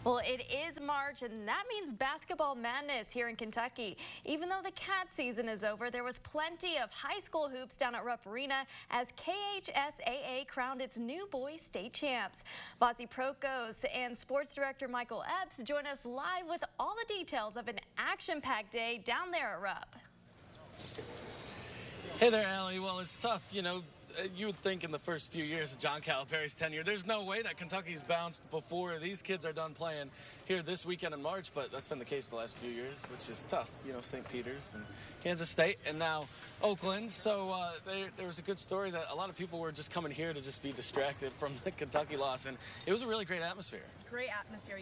Well, it is March, and that means basketball madness here in Kentucky. Even though the cat season is over, there was plenty of high school hoops down at Rupp Arena as KHSAA crowned its new boys state champs. Vasi Prokos and sports director Michael Epps join us live with all the details of an action-packed day down there at Rupp. Hey there, Allie. Well, it's tough. You would think in the first few years of John Calipari's tenure, there's no way that Kentucky's bounced before these kids are done playing here this weekend in March, but that's been the case the last few years, which is tough. St. Peter's and Kansas State and now Oakland. So there was a good story that a lot of people were just coming here to just be distracted from the Kentucky loss, and it was a really great atmosphere. Great atmosphere,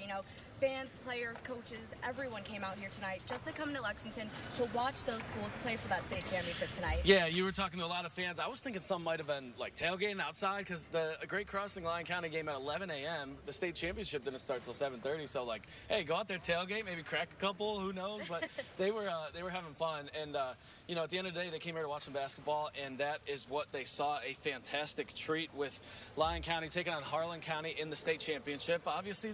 fans, players, coaches, everyone came out here tonight just to come to Lexington to watch those schools play for that state championship tonight. Yeah, you were talking to a lot of fans. I was thinking some might have been like tailgating outside because the Great Crossing Lyon County game at 11 a.m. The state championship didn't start till 7:30. So hey, go out there, tailgate, maybe crack a couple, who knows? But they were having fun, and at the end of the day, they came here to watch some basketball, and that is what they saw. A fantastic treat with Lyon County taking on Harlan County in the state championship. Obviously,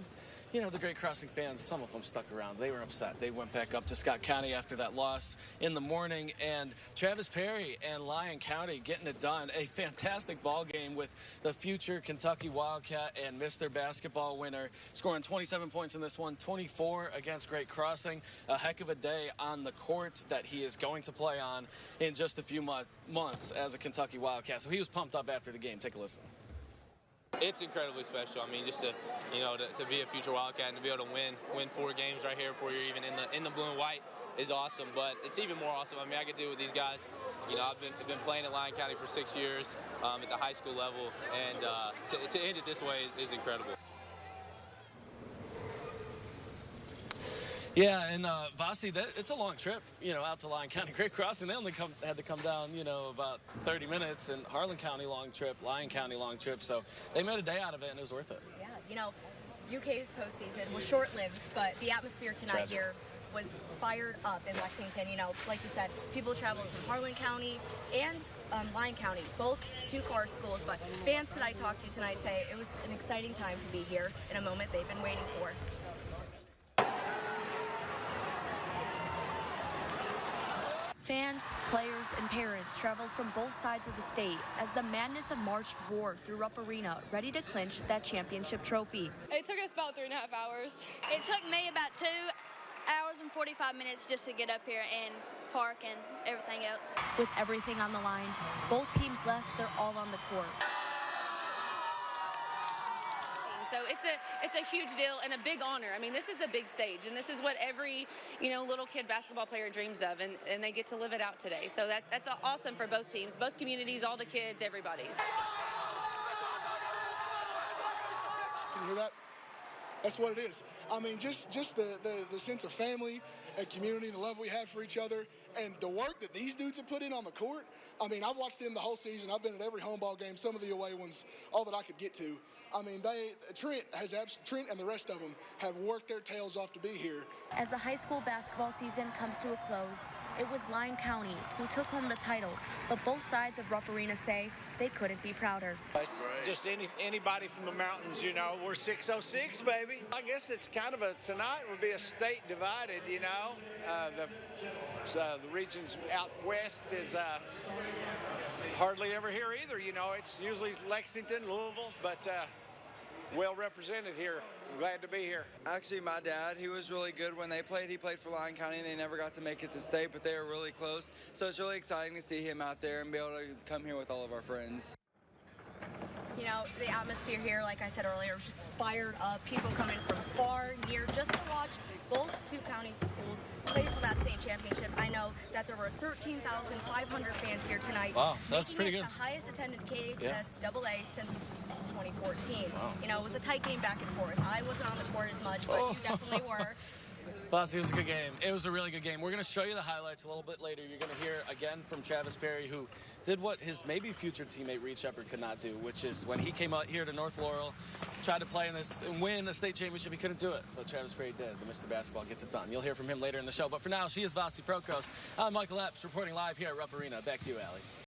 the Great Crossing fans, some of them stuck around. They were upset. They went back up to Scott County after that loss in the morning. And Travis Perry and Lyon County getting it done. A fantastic ball game with the future Kentucky Wildcat and Mr. Basketball winner, scoring 27 points in this one, 24 against Great Crossing. A heck of a day on the court that he is going to play on in just a few months as a Kentucky Wildcat. So he was pumped up after the game. Take a listen. It's incredibly special. Just to be a future Wildcat and to be able to win 4 games right here before you're even in the blue and white is awesome. But it's even more awesome. I get to do it with these guys. I've been playing at Lyon County for 6 years at the high school level, and to end it this way is incredible. Yeah, and Vasi, it's a long trip, out to Lyon County. Great Crossing, they only had to come down, about 30 minutes, and Harlan County long trip, Lyon County long trip, so they made a day out of it, and it was worth it. Yeah, UK's postseason was short-lived, but the atmosphere tonight here was fired up in Lexington. Like you said, people traveled to Harlan County and Lyon County, both two far schools, but fans that I talked to tonight say it was an exciting time to be here in a moment they've been waiting for. Fans, players, and parents traveled from both sides of the state as the madness of March roared through Rupp Arena, ready to clinch that championship trophy. It took us about 3.5 hours. It took me about 2 hours and 45 minutes just to get up here and park and everything else. With everything on the line, both teams left their all on the court. So it's a huge deal and a big honor. This is a big stage, and this is what every little kid basketball player dreams of, and they get to live it out today. So that's awesome for both teams, both communities, all the kids, everybody's. Can you hear that? That's what it is. Just the sense of family and community, the love we have for each other, and the work that these dudes have put in on the court. I've watched them the whole season. I've been at every home ball game, some of the away ones, all that I could get to. Trent and the rest of them have worked their tails off to be here. As the high school basketball season comes to a close, it was Lyon County who took home the title, but both sides of Rupp Arena say they couldn't be prouder. It's just anybody from the mountains, we're 606, baby. I guess it's kind of tonight would be a state divided, the regions out west is hardly ever here either, it's usually Lexington, Louisville, but well represented here. I'm glad to be here. Actually, my dad, he was really good when they played. He played for Lyon County, and they never got to make it to state, but they were really close. So it's really exciting to see him out there and be able to come here with all of our friends. The atmosphere here, like I said earlier, was just fired up. People coming from far, near, just to watch both two county schools play for that state championship. I know that there were 13,500 fans here tonight. Wow, that's pretty good. The highest attended KHSAA since 2014. Wow. It was a tight game back and forth. I wasn't on the court as much, but you definitely were. Vasi, it was a good game. It was a really good game. We're going to show you the highlights a little bit later. You're going to hear again from Travis Perry, who did what his maybe future teammate Reed Shepard could not do, which is when he came out here to North Laurel, tried to play in this and win a state championship, he couldn't do it. But Travis Perry did. The Mr. Basketball gets it done. You'll hear from him later in the show. But for now, she is Vasi Prokos. I'm Michael Epps reporting live here at Rupp Arena. Back to you, Allie.